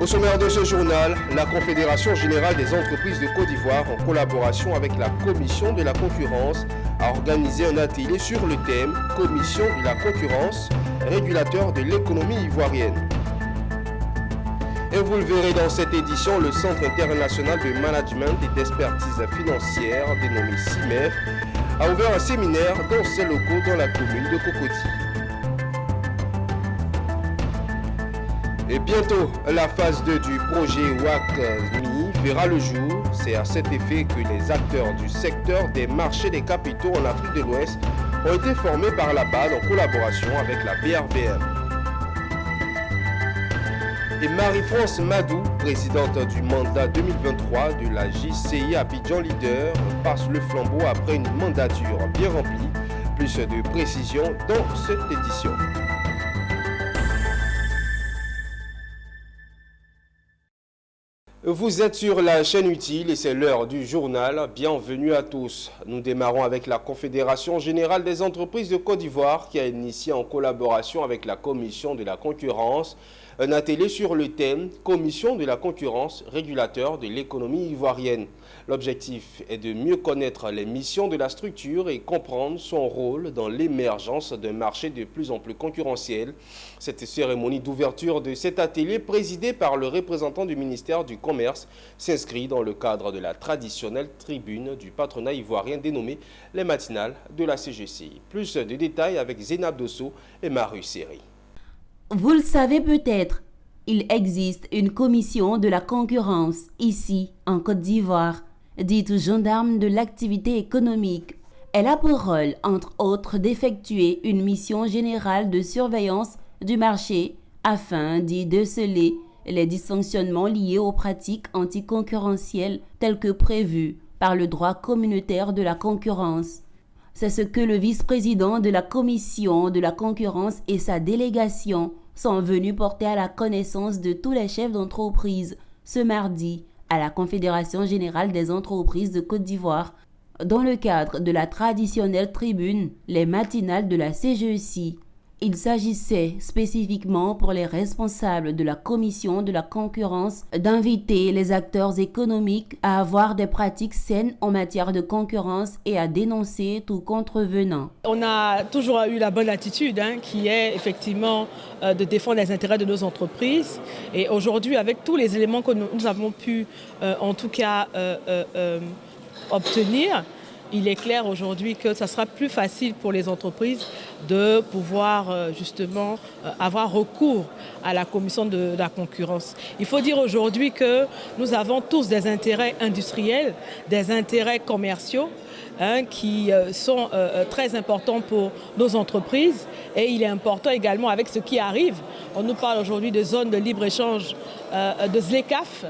sommaire de ce journal, la Confédération générale des entreprises de Côte d'Ivoire, en collaboration avec la Commission de la concurrence, a organisé un atelier sur le thème « Commission de la concurrence, régulateur de l'économie ivoirienne ». Et vous le verrez dans cette édition, le Centre international de management et d'expertise financière, dénommé CIMEF, a ouvert un séminaire dans ses locaux dans la commune de Cocody. Et bientôt, la phase 2 du projet WACMI verra le jour. C'est à cet effet que les acteurs du secteur des marchés des capitaux en Afrique de l'Ouest ont été formés par la BAD en collaboration avec la BRVM. Et Marie-France Madou, présidente du mandat 2023 de la JCI Abidjan Leader, passe le flambeau après une mandature bien remplie. Plus de précisions dans cette édition. Vous êtes sur la chaîne Utile et c'est l'heure du journal. Bienvenue à tous. Nous démarrons avec la Confédération générale des entreprises de Côte d'Ivoire qui a initié en collaboration avec la Commission de la concurrence un atelier sur le thème « Commission de la concurrence, régulateur de l'économie ivoirienne ». L'objectif est de mieux connaître les missions de la structure et comprendre son rôle dans l'émergence d'un marché de plus en plus concurrentiel. Cette cérémonie d'ouverture de cet atelier, présidée par le représentant du ministère du Commerce, s'inscrit dans le cadre de la traditionnelle tribune du patronat ivoirien dénommée les matinales de la CGCI. Plus de détails avec Zénab Dosso et Marius Seri. Vous le savez peut-être, il existe une commission de la concurrence ici en Côte d'Ivoire, dite gendarme de l'activité économique. Elle a pour rôle, entre autres, d'effectuer une mission générale de surveillance du marché afin d'y déceler les dysfonctionnements liés aux pratiques anticoncurrentielles telles que prévues par le droit communautaire de la concurrence. C'est ce que le vice-président de la commission de la concurrence et sa délégation sont venus porter à la connaissance de tous les chefs d'entreprise ce mardi à la Confédération générale des entreprises de Côte d'Ivoire dans le cadre de la traditionnelle tribune Les matinales de la CGCI. Il s'agissait spécifiquement pour les responsables de la commission de la concurrence d'inviter les acteurs économiques à avoir des pratiques saines en matière de concurrence et à dénoncer tout contrevenant. On a toujours eu la bonne attitude qui est effectivement de défendre les intérêts de nos entreprises. Et aujourd'hui, avec tous les éléments que nous avons pu en tout cas obtenir, il est clair aujourd'hui que ça sera plus facile pour les entreprises de pouvoir justement avoir recours à la commission de la concurrence. Il faut dire aujourd'hui que nous avons tous des intérêts industriels, des intérêts commerciaux qui sont très importants pour nos entreprises. Et il est important également avec ce qui arrive. On nous parle aujourd'hui de zones de libre-échange de ZLECAf.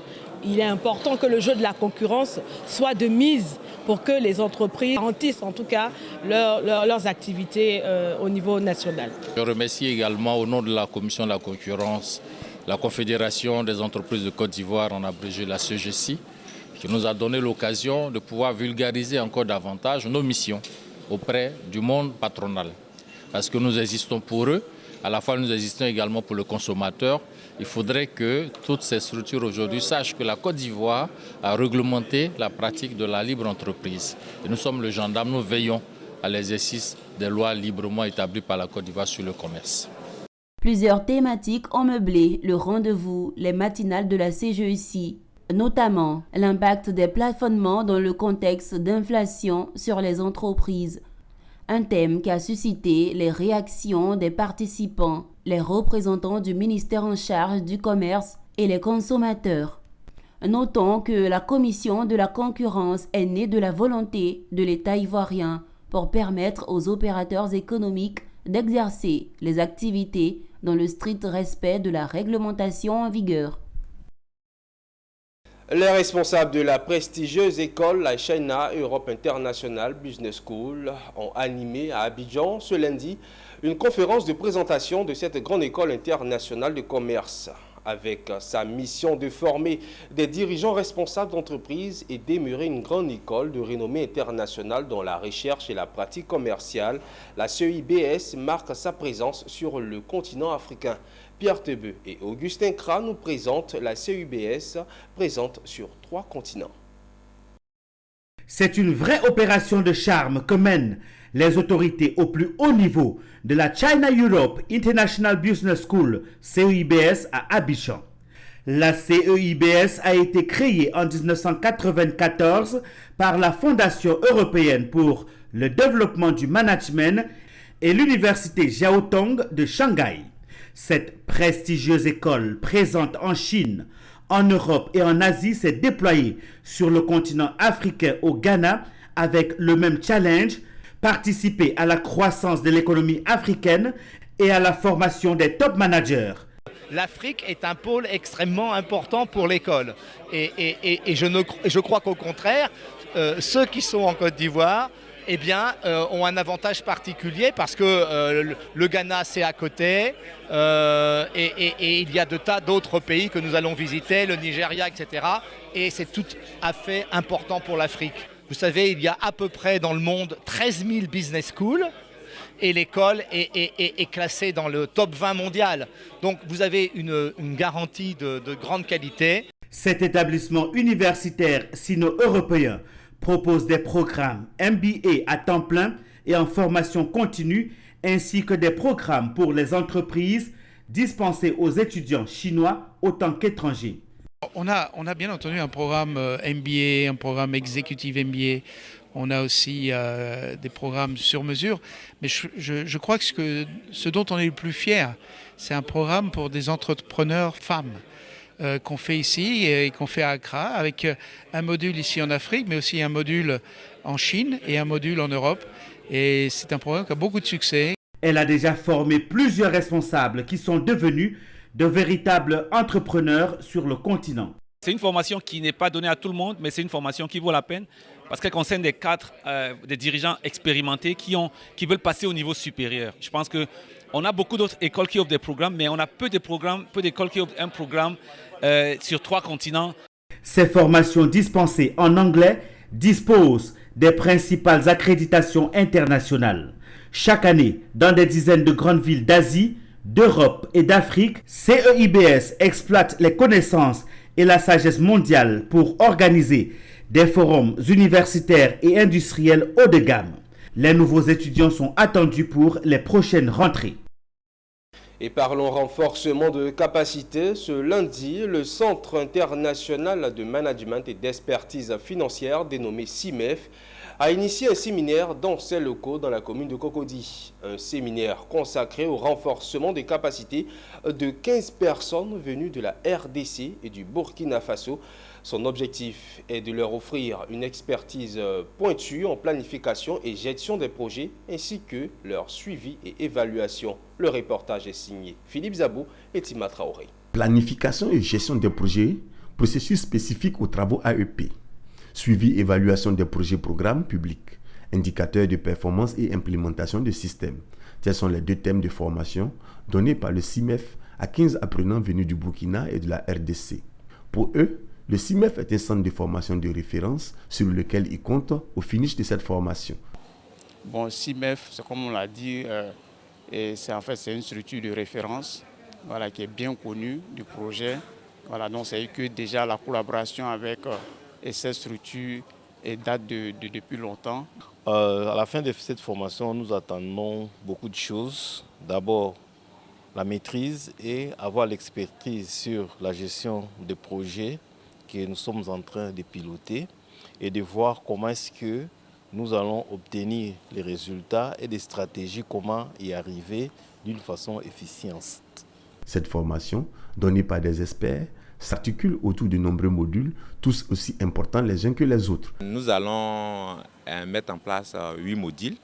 Il est important que le jeu de la concurrence soit de mise pour que les entreprises garantissent en tout cas leurs activités au niveau national. Je remercie également au nom de la Commission de la concurrence, la Confédération des entreprises de Côte d'Ivoire, en abrégé la CGCI, qui nous a donné l'occasion de pouvoir vulgariser encore davantage nos missions auprès du monde patronal. Parce que nous existons pour eux, à la fois nous existons également pour le consommateur. Il faudrait que toutes ces structures aujourd'hui sachent que la Côte d'Ivoire a réglementé la pratique de la libre entreprise. Et nous sommes le gendarme, nous veillons à l'exercice des lois librement établies par la Côte d'Ivoire sur le commerce. Plusieurs thématiques ont meublé le rendez-vous, les matinales de la CGCI, notamment l'impact des plafonnements dans le contexte d'inflation sur les entreprises. Un thème qui a suscité les réactions des participants, les représentants du ministère en charge du commerce et les consommateurs. Notons que la commission de la concurrence est née de la volonté de l'État ivoirien pour permettre aux opérateurs économiques d'exercer les activités dans le strict respect de la réglementation en vigueur. Les responsables de la prestigieuse école, la China Europe International Business School, ont animé à Abidjan ce lundi une conférence de présentation de cette grande école internationale de commerce. avec sa mission de former des dirigeants responsables d'entreprises et d'émurer une grande école de renommée internationale dans la recherche et la pratique commerciale. La CEIBS marque sa présence sur le continent africain. Pierre Tebeu et Augustin Kra nous présentent la CEIBS présente sur 3 continents. C'est une vraie opération de charme que mènent les autorités au plus haut niveau de la China Europe International Business School, CEIBS, à Abidjan. La CEIBS a été créée en 1994 par la Fondation européenne pour le développement du management et l'Université Jiaotong de Shanghai. Cette prestigieuse école présente en Chine, en Europe et en Asie s'est déployée sur le continent africain au Ghana avec le même challenge, participer à la croissance de l'économie africaine et à la formation des top managers. L'Afrique est un pôle extrêmement important pour l'école. Et je crois qu'au contraire, ceux qui sont en Côte d'Ivoire ont un avantage particulier parce que le Ghana c'est à côté et il y a de tas d'autres pays que nous allons visiter, le Nigeria, etc. Et c'est tout à fait important pour l'Afrique. Vous savez, il y a à peu près dans le monde 13 000 business schools et l'école est classée dans le top 20 mondial. Donc vous avez une garantie de grande qualité. Cet établissement universitaire sino-européen propose des programmes MBA à temps plein et en formation continue, ainsi que des programmes pour les entreprises dispensés aux étudiants chinois autant qu'étrangers. On a bien entendu un programme MBA, un programme Executive MBA. On a aussi des programmes sur mesure. Mais je crois que ce dont on est le plus fier, c'est un programme pour des entrepreneurs femmes qu'on fait ici et qu'on fait à Accra, avec un module ici en Afrique, mais aussi un module en Chine et un module en Europe. Et c'est un programme qui a beaucoup de succès. Elle a déjà formé plusieurs responsables qui sont devenus de véritables entrepreneurs sur le continent. C'est une formation qui n'est pas donnée à tout le monde, mais c'est une formation qui vaut la peine parce qu'elle concerne des cadres, des dirigeants expérimentés qui veulent passer au niveau supérieur. Je pense qu'on a beaucoup d'autres écoles qui offrent des programmes, mais on a peu d'écoles qui offrent un programme sur 3 continents. Ces formations dispensées en anglais disposent des principales accréditations internationales. Chaque année, dans des dizaines de grandes villes d'Asie, d'Europe et d'Afrique, CEIBS exploite les connaissances et la sagesse mondiale pour organiser des forums universitaires et industriels haut de gamme. Les nouveaux étudiants sont attendus pour les prochaines rentrées. Et parlons renforcement de capacité. Ce lundi, le Centre international de management et d'expertise financière, dénommé CIMEF, a initié un séminaire dans ses locaux dans la commune de Cocody. Un séminaire consacré au renforcement des capacités de 15 personnes venues de la RDC et du Burkina Faso. Son objectif est de leur offrir une expertise pointue en planification et gestion des projets ainsi que leur suivi et évaluation. Le reportage est signé Philippe Zabou et Tima Traoré. Planification et gestion des projets, processus spécifique aux travaux AEP. Suivi, évaluation des projets programmes publics, indicateurs de performance et implémentation de systèmes. Tels sont les 2 thèmes de formation donnés par le CIMEF à 15 apprenants venus du Burkina et de la RDC. Pour eux, le CIMEF est un centre de formation de référence sur lequel ils comptent au finish de cette formation. Bon, CIMEF, c'est comme on l'a dit, c'est une structure de référence qui est bien connue du projet. Donc c'est que déjà la collaboration avec cette structure date depuis longtemps. À la fin de cette formation, nous attendons beaucoup de choses. D'abord, la maîtrise et avoir l'expertise sur la gestion des projets que nous sommes en train de piloter et de voir comment est-ce que nous allons obtenir les résultats et des stratégies, comment y arriver d'une façon efficiente. Cette formation, donnée par des experts, s'articule autour de nombreux modules, tous aussi importants les uns que les autres. Nous allons mettre en place 8 modules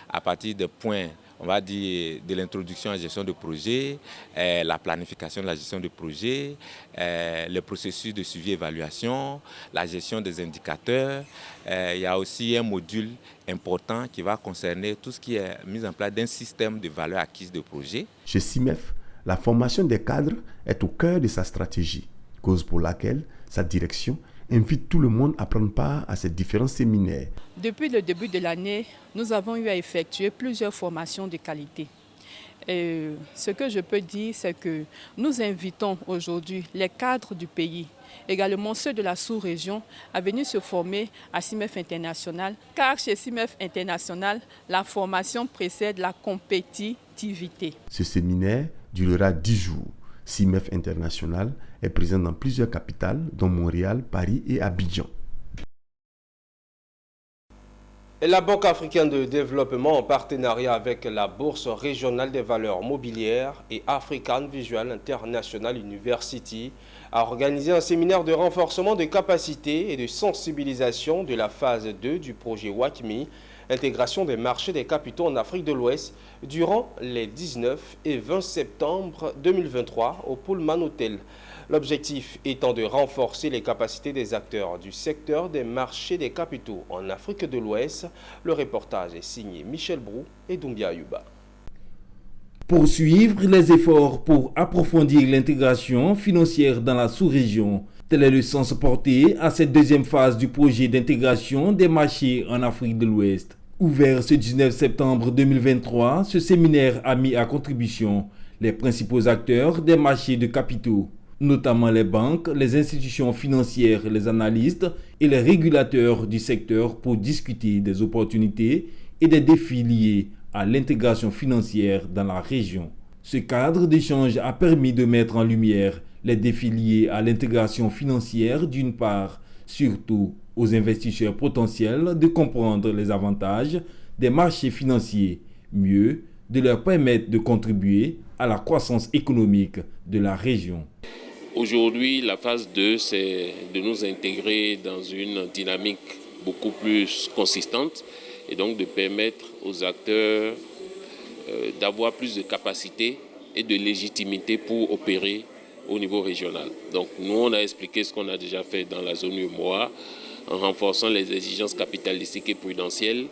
à partir des points, on va dire, de l'introduction à la gestion de projet, la planification de la gestion de projet, le processus de suivi et évaluation, la gestion des indicateurs. Il y a aussi un module important qui va concerner tout ce qui est mis en place d'un système de valeur acquise de projet. Chez CIMEF, La formation des cadres est au cœur de sa stratégie, cause pour laquelle sa direction invite tout le monde à prendre part à ces différents séminaires. Depuis le début de l'année, nous avons eu à effectuer plusieurs formations de qualité. Et ce que je peux dire, c'est que nous invitons aujourd'hui les cadres du pays, également ceux de la sous-région, à venir se former à CIMEF International, car chez CIMEF International, la formation précède la compétitivité. Ce séminaire durera 10 jours. CIMEF International est présent dans plusieurs capitales, dont Montréal, Paris et Abidjan. Et la Banque africaine de développement, en partenariat avec la Bourse régionale des valeurs mobilières et African Visual International University, a organisé un séminaire de renforcement de capacités et de sensibilisation de la phase 2 du projet WACMI, intégration des marchés des capitaux en Afrique de l'Ouest, durant les 19 et 20 septembre 2023 au Pullman Hotel. L'objectif étant de renforcer les capacités des acteurs du secteur des marchés des capitaux en Afrique de l'Ouest. Le reportage est signé Michel Brou et Doumbia Ayuba. Poursuivre les efforts pour approfondir l'intégration financière dans la sous-région. Tel est le sens porté à cette deuxième phase du projet d'intégration des marchés en Afrique de l'Ouest. Ouvert ce 19 septembre 2023, ce séminaire a mis à contribution les principaux acteurs des marchés de capitaux, notamment les banques, les institutions financières, les analystes et les régulateurs du secteur pour discuter des opportunités et des défis liés à l'intégration financière dans la région. Ce cadre d'échange a permis de mettre en lumière les défis liés à l'intégration financière d'une part, surtout aux investisseurs potentiels de comprendre les avantages des marchés financiers, mieux de leur permettre de contribuer à la croissance économique de la région. Aujourd'hui, la phase 2, c'est de nous intégrer dans une dynamique beaucoup plus consistante et donc de permettre aux acteurs d'avoir plus de capacité et de légitimité pour opérer au niveau régional. Donc nous, on a expliqué ce qu'on a déjà fait dans la zone UEMOA en renforçant les exigences capitalistiques et prudentielles,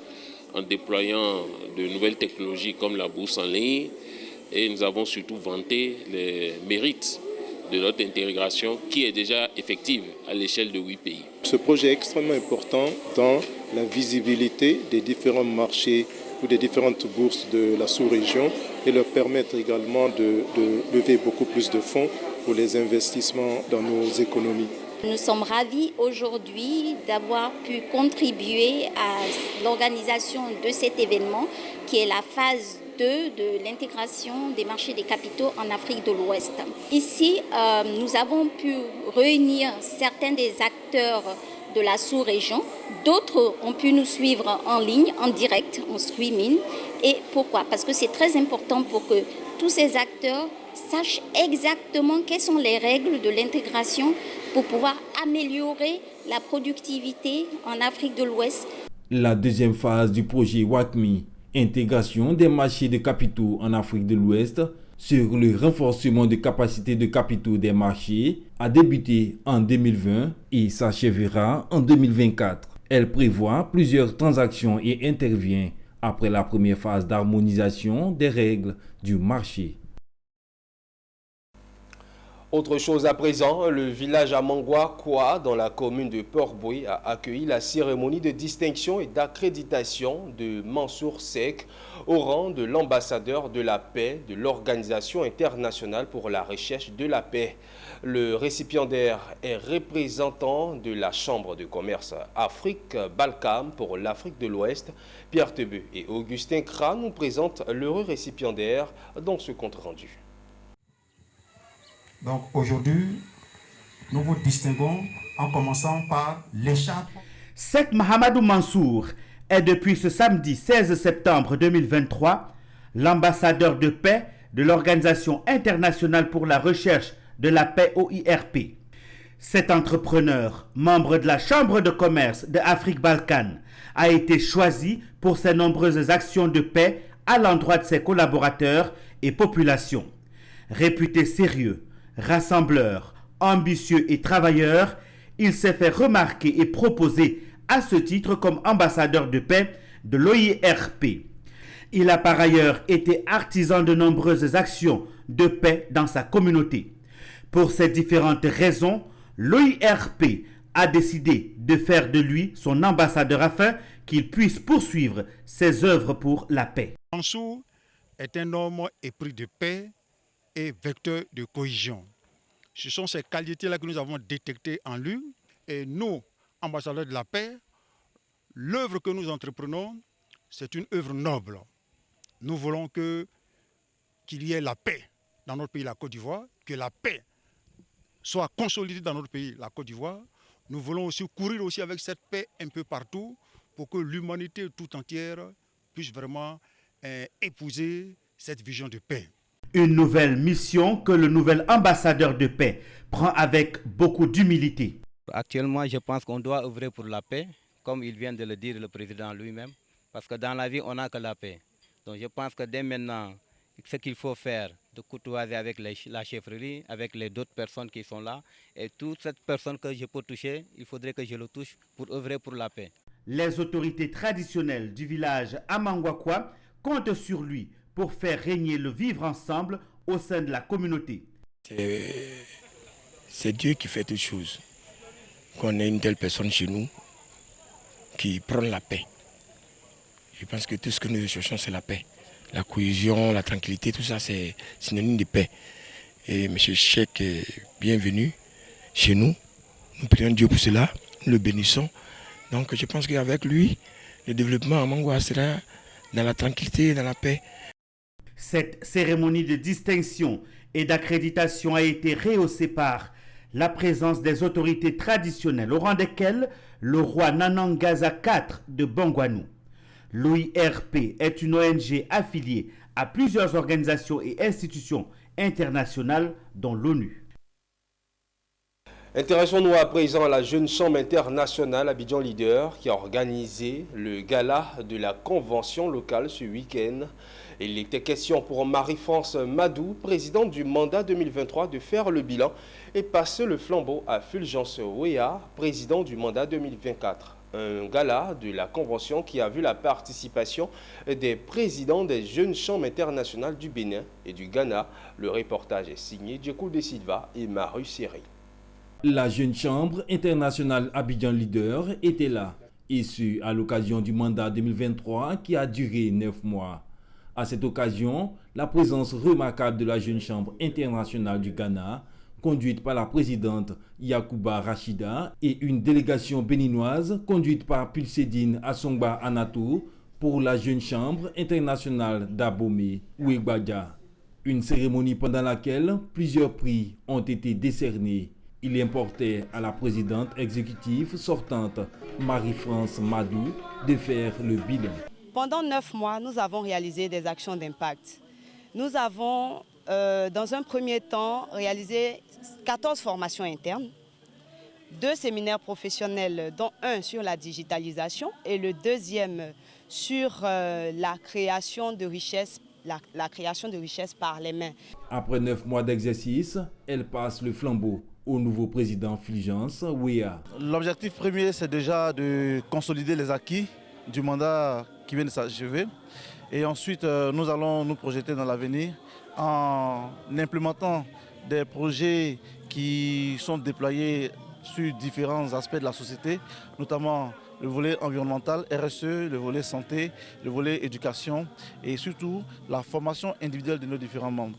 en déployant de nouvelles technologies comme la bourse en ligne, et nous avons surtout vanté les mérites de notre intégration qui est déjà effective à l'échelle de 8 pays. Ce projet est extrêmement important dans la visibilité des différents marchés ou des différentes bourses de la sous-région et leur permettre également de lever beaucoup plus de fonds pour les investissements dans nos économies. Nous sommes ravis aujourd'hui d'avoir pu contribuer à l'organisation de cet événement qui est la phase 2 de l'intégration des marchés des capitaux en Afrique de l'Ouest. Ici, nous avons pu réunir certains des acteurs de la sous-région. D'autres ont pu nous suivre en ligne, en direct, en streaming. Et pourquoi? Parce que c'est très important pour que tous ces acteurs sachent exactement quelles sont les règles de l'intégration pour pouvoir améliorer la productivité en Afrique de l'Ouest. La deuxième phase du projet WACMI, intégration des marchés de capitaux en Afrique de l'Ouest, sur le renforcement des capacités de capitaux des marchés, a débuté en 2020 et s'achèvera en 2024. Elle prévoit plusieurs transactions et intervient après la première phase d'harmonisation des règles du marché. Autre chose à présent, le village Amangwa Kwa, dans la commune de Port-Boué, a accueilli la cérémonie de distinction et d'accréditation de Mansour Seck au rang de l'ambassadeur de la paix de l'Organisation internationale pour la recherche de la paix. Le récipiendaire est représentant de la Chambre de commerce Afrique-Balkam pour l'Afrique de l'Ouest. Pierre Tebeu et Augustin Kra nous présentent l'heureux récipiendaire dans ce compte-rendu. Donc aujourd'hui, nous vous distinguons en commençant par l'écharpe. Seck Mahamadou Mansour est depuis ce samedi 16 septembre 2023 l'ambassadeur de paix de l'Organisation internationale pour la recherche de la paix OIRP. Cet entrepreneur, membre de la Chambre de commerce de Afrique-Balkan, a été choisi pour ses nombreuses actions de paix à l'endroit de ses collaborateurs et populations. Réputé sérieux, rassembleur, ambitieux et travailleur, il s'est fait remarquer et proposer à ce titre comme ambassadeur de paix de l'OIRP. Il a par ailleurs été artisan de nombreuses actions de paix dans sa communauté. Pour ces différentes raisons, l'OIRP a décidé de faire de lui son ambassadeur afin qu'il puisse poursuivre ses œuvres pour la paix. Mansour est un homme épris de paix et vecteur de cohésion. Ce sont ces qualités-là que nous avons détectées en lui. Et nous, ambassadeurs de la paix, l'œuvre que nous entreprenons, c'est une œuvre noble. Nous voulons qu'il y ait la paix dans notre pays, la Côte d'Ivoire, que la paix soit consolidée dans notre pays, la Côte d'Ivoire. Nous voulons aussi courir aussi avec cette paix un peu partout pour que l'humanité tout entière puisse vraiment épouser cette vision de paix. Une nouvelle mission que le nouvel ambassadeur de paix prend avec beaucoup d'humilité. Actuellement, je pense qu'on doit œuvrer pour la paix, comme il vient de le dire le président lui-même, parce que dans la vie, on n'a que la paix. Donc je pense que dès maintenant, ce qu'il faut faire, de côtoyer avec la chefferie, avec les d'autres personnes qui sont là, et toute cette personne que je peux toucher, il faudrait que je le touche pour œuvrer pour la paix. Les autorités traditionnelles du village Amangwakwa comptent sur lui pour faire régner le vivre ensemble au sein de la communauté. C'est Dieu qui fait toutes choses. Qu'on ait une telle personne chez nous qui prend la paix. Je pense que tout ce que nous recherchons, c'est la paix. La cohésion, la tranquillité, tout ça, c'est synonyme de paix. Et M. Cheikh est bienvenu chez nous. Nous prions Dieu pour cela, nous le bénissons. Donc je pense qu'avec lui, le développement à Mangwa sera dans la tranquillité et dans la paix. Cette cérémonie de distinction et d'accréditation a été rehaussée par la présence des autorités traditionnelles, au rang desquelles le roi Nanangaza IV de Bongwanou. L'OIRP est une ONG affiliée à plusieurs organisations et institutions internationales, dont l'ONU. Intéressons-nous à présent à la Jeune Chambre internationale Abidjan Leader qui a organisé le gala de la convention locale ce week-end. Il était question pour Marie-France Madou, présidente du mandat 2023, de faire le bilan et passer le flambeau à Fulgence Ouéa, président du mandat 2024. Un gala de la convention qui a vu la participation des présidents des Jeunes Chambres internationales du Bénin et du Ghana. Le reportage est signé Djekou de Silva et Maru Siri. La Jeune Chambre internationale Abidjan Leader était là, et ce, à l'occasion du mandat 2023 qui a duré 9 mois. À cette occasion, la présence remarquable de la Jeune Chambre internationale du Ghana, conduite par la présidente Yacouba Rachida, et une délégation béninoise conduite par Pulsedine Assongba Anato pour la Jeune Chambre internationale d'Abomey Ouégbadja. Une cérémonie pendant laquelle plusieurs prix ont été décernés. Il importait à la présidente exécutive sortante, Marie-France Madou, de faire le bilan. Pendant 9 mois, nous avons réalisé des actions d'impact. Nous avons, dans un premier temps, réalisé 14 formations internes, 2 séminaires professionnels, dont un sur la digitalisation et le deuxième sur la création de richesses. La création de richesses par les mains. Après 9 mois d'exercice, elle passe le flambeau au nouveau président Fulgence Ouéa. L'objectif premier, c'est déjà de consolider les acquis du mandat qui vient de s'achever. Et ensuite, nous allons nous projeter dans l'avenir en implémentant des projets qui sont déployés sur différents aspects de la société, notamment le volet environnemental, RSE, le volet santé, le volet éducation et surtout la formation individuelle de nos différents membres.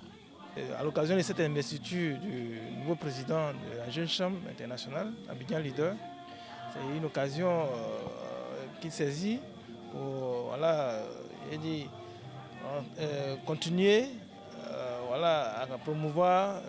À l'occasion de cette investiture du nouveau président de la Jeune Chambre internationale, Abidjan Leader, c'est une occasion qu'il saisit pour continuer à promouvoir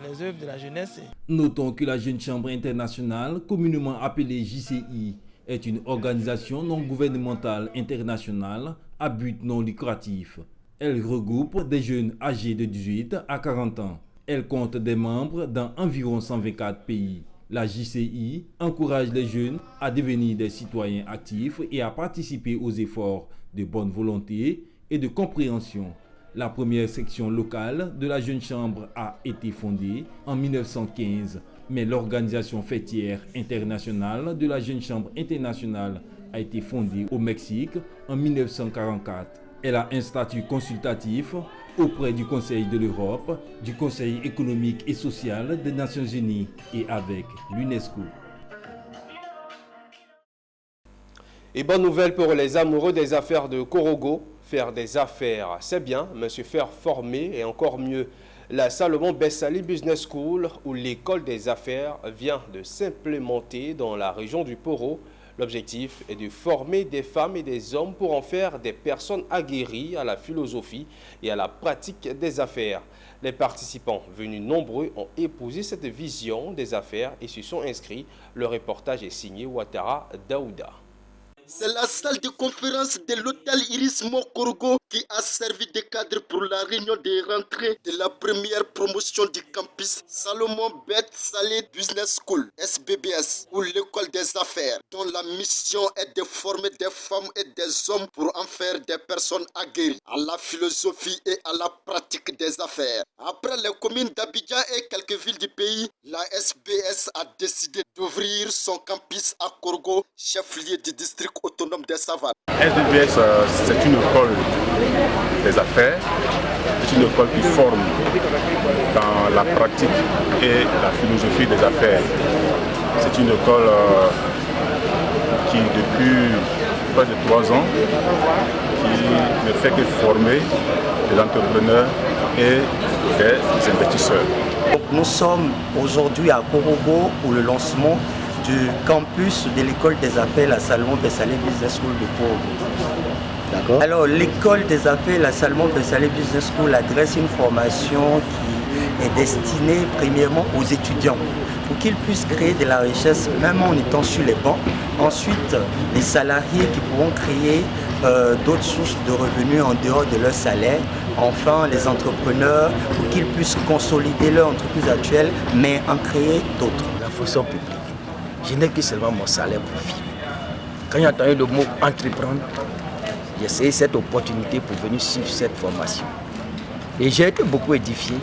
les œuvres de la jeunesse. Notons que la Jeune Chambre internationale, communément appelée JCI, est une organisation non gouvernementale internationale à but non lucratif. Elle regroupe des jeunes âgés de 18 à 40 ans. Elle compte des membres dans environ 124 pays. La JCI encourage les jeunes à devenir des citoyens actifs et à participer aux efforts de bonne volonté et de compréhension. La première section locale de la Jeune Chambre a été fondée en 1915, mais l'organisation fêtière internationale de la Jeune Chambre internationale a été fondée au Mexique en 1944. Elle a un statut consultatif auprès du Conseil de l'Europe, du Conseil économique et social des Nations Unies et avec l'UNESCO. Et bonne nouvelle pour les amoureux des affaires de Korogo. Faire des affaires, c'est bien, mais se faire former est encore mieux. La Salomon Bessali Business School, ou l'école des affaires, vient de s'implémenter dans la région du Poro. L'objectif est de former des femmes et des hommes pour en faire des personnes aguerries à la philosophie et à la pratique des affaires. Les participants venus nombreux ont épousé cette vision des affaires et se sont inscrits. Le reportage est signé Ouattara Daouda. C'est la salle de conférence de l'hôtel Iris Mokorogo qui a servi de cadre pour la réunion de rentrée de la première promotion du campus Salomon Bet Saleh Business School, SBBS, ou l'école des affaires, dont la mission est de former des femmes et des hommes pour en faire des personnes aguerries à la philosophie et à la pratique des affaires. Après les communes d'Abidjan et quelques villes du pays, la SBS a décidé d'ouvrir son campus à Korogo, chef-lieu du district autonome des Savanes. SBBS, c'est une école des affaires, c'est une école qui forme dans la pratique et la philosophie des affaires. C'est une école qui, depuis près de 3 ans, qui ne fait que former des entrepreneurs et des investisseurs. Donc nous sommes aujourd'hui à Korogo pour le lancement du campus de l'école des affaires, la Salomon Bessali Business School de Korogo. D'accord. Alors l'école des affaires, la Salomon Bessali Business School adresse une formation qui est destinée premièrement aux étudiants pour qu'ils puissent créer de la richesse même en étant sur les bancs. Ensuite, les salariés qui pourront créer d'autres sources de revenus en dehors de leur salaire. Enfin, les entrepreneurs pour qu'ils puissent consolider leur entreprise actuelle mais en créer d'autres. La fonction publique, je n'ai que seulement mon salaire pour vivre. Quand j'ai entendu le mot entreprendre, j'ai essayé cette opportunité pour venir suivre cette formation. Et j'ai été beaucoup édifié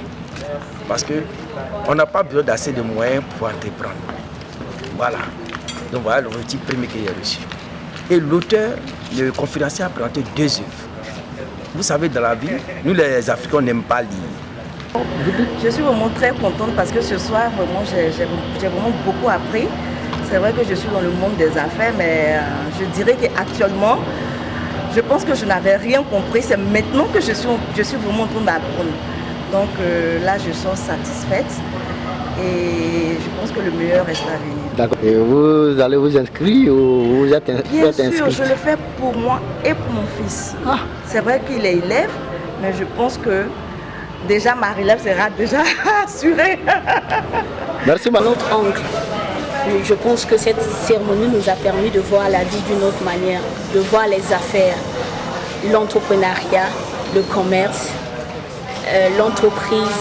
parce qu'on n'a pas besoin d'assez de moyens pour entreprendre. Voilà. Donc voilà l'objectif premier que j'ai reçu. Et l'auteur, le conférencier a présenté 2 œuvres. Vous savez, dans la vie, nous les Africains n'aiment pas lire. Je suis vraiment très contente parce que ce soir, vraiment, j'ai vraiment beaucoup appris. C'est vrai que je suis dans le monde des affaires, mais je dirais qu'actuellement, je pense que je n'avais rien compris. C'est maintenant que je suis vraiment en train d'apprendre. Donc là, je sors satisfaite et je pense que le meilleur reste à venir. D'accord. Et vous allez vous inscrire ou vous êtes inscrit? Bien sûr, je le fais pour moi et pour mon fils. Ah. C'est vrai qu'il est élève, mais je pense que déjà ma relève sera déjà assurée. Merci, madame. Notre oncle. Je pense que cette cérémonie nous a permis de voir la vie d'une autre manière, de voir les affaires, l'entrepreneuriat, le commerce, l'entreprise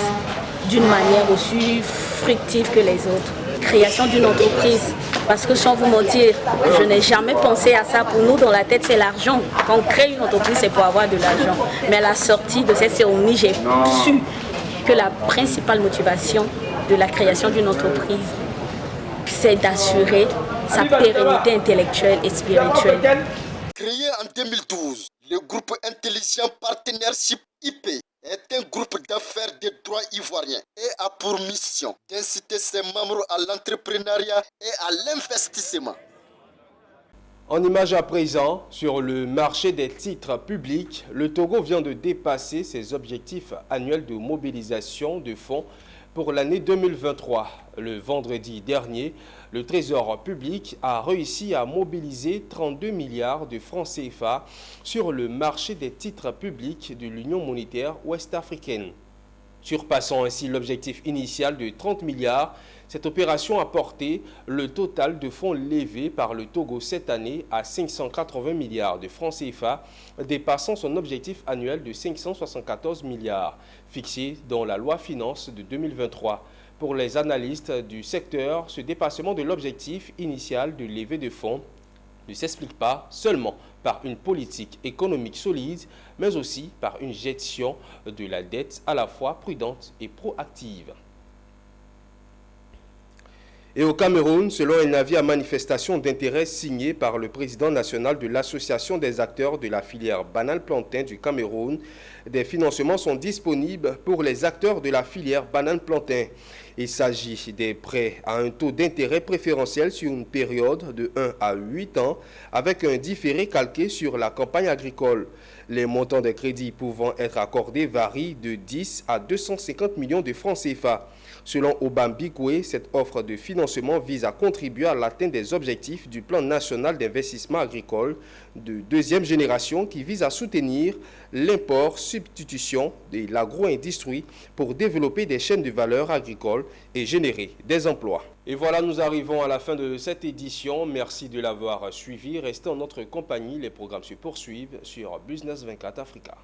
d'une manière aussi fructive que les autres. Création d'une entreprise, parce que sans vous mentir, je n'ai jamais pensé à ça. Pour nous, dans la tête, c'est l'argent. Quand on crée une entreprise, c'est pour avoir de l'argent. Mais à la sortie de cette cérémonie, j'ai su que la principale motivation de la création d'une entreprise, c'est d'assurer sa pérennité intellectuelle et spirituelle. Créé en 2012, le groupe Intelligent Partnership IP est un groupe d'affaires de droit ivoirien et a pour mission d'inciter ses membres à l'entrepreneuriat et à l'investissement. En image à présent, sur le marché des titres publics, le Togo vient de dépasser ses objectifs annuels de mobilisation de fonds pour l'année 2023. Le vendredi dernier, le Trésor public a réussi à mobiliser 32 milliards de francs CFA sur le marché des titres publics de l'Union monétaire ouest-africaine. Surpassant ainsi l'objectif initial de 30 milliards, cette opération a porté le total de fonds levés par le Togo cette année à 580 milliards de francs CFA, dépassant son objectif annuel de 574 milliards, fixé dans la loi finance de 2023. Pour les analystes du secteur, ce dépassement de l'objectif initial de levée de fonds ne s'explique pas seulement par une politique économique solide, mais aussi par une gestion de la dette à la fois prudente et proactive. Et au Cameroun, selon un avis à manifestation d'intérêt signé par le président national de l'Association des acteurs de la filière banane-plantain du Cameroun, des financements sont disponibles pour les acteurs de la filière banane-plantain. Il s'agit des prêts à un taux d'intérêt préférentiel sur une période de 1 à 8 ans avec un différé calqué sur la campagne agricole. Les montants des crédits pouvant être accordés varient de 10 à 250 millions de francs CFA. Selon Obam Bikwe, cette offre de financement vise à contribuer à l'atteinte des objectifs du plan national d'investissement agricole de deuxième génération qui vise à soutenir l'import-substitution de l'agro-industrie pour développer des chaînes de valeur agricoles et générer des emplois. Et voilà, nous arrivons à la fin de cette édition. Merci de l'avoir suivi. Restez en notre compagnie. Les programmes se poursuivent sur Business 24 Africa.